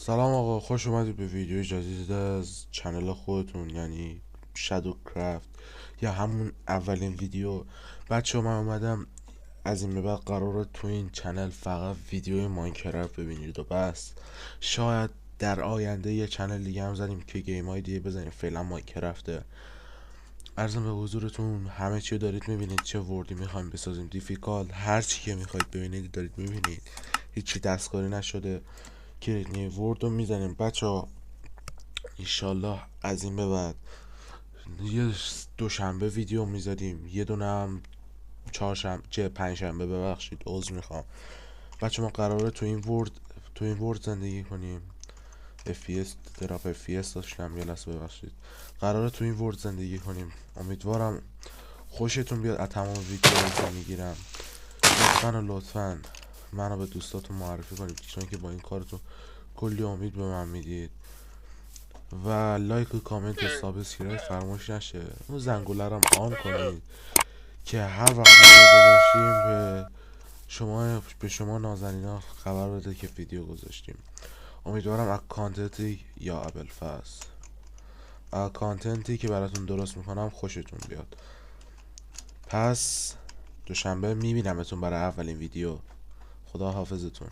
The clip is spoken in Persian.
سلام آقا، خوش اومدید به ویدیو جدید از چنل خودتون، یعنی شادو کرافت یا همون اولین ویدیو. بچه من اومدم از این به بعد قراره تو این چنل فقط ویدیو ماینکرافت ببینید و بس. شاید در آینده یه چنل دیگه هم زنیم که گیم های دیگه بزنیم، فعلا ماینکرافته. عرضم به حضورتون همه چی دارید میبینید، چه وردی میخوایم بسازیم، دیفیکالت، هر چی که میخواید ببینید دارید میبینید. هیچی دستکاری نشده. کلید نیو ورد رو میزنیم بچه ها. ایشالله از این به بعد یه دوشنبه ویدیو میزدیم، یه دونه هم چهارشنبه پنجشنبه، ببخشید عذر میخوام. بچه ما قراره تو این ورد زندگی کنیم. FPS دراپ FPS داشتم، یه لحظه ببخشید. قراره تو این ورد زندگی کنیم. امیدوارم خوشتون بیاد از تمام ویدیوهایی که میگیرم. لطفا منو به دوستاتون معرفی کنید، چون که با این کارتون کلی امید به من میدید. و لایک و کامنت و سابسکرایب فراموش نشه. اون زنگوله رو هم آن کنید که هر وقت ویدیو گذاشتیم به شما نازنینا خبر بده که ویدیو گذاشتیم. امیدوارم از کانتنتی یا ابوالفضل از کانتنتی که براتون درست میکنم خوشتون بیاد. پس دوشنبه میبینمتون برای اولین ویدیو. خدا حافظتون.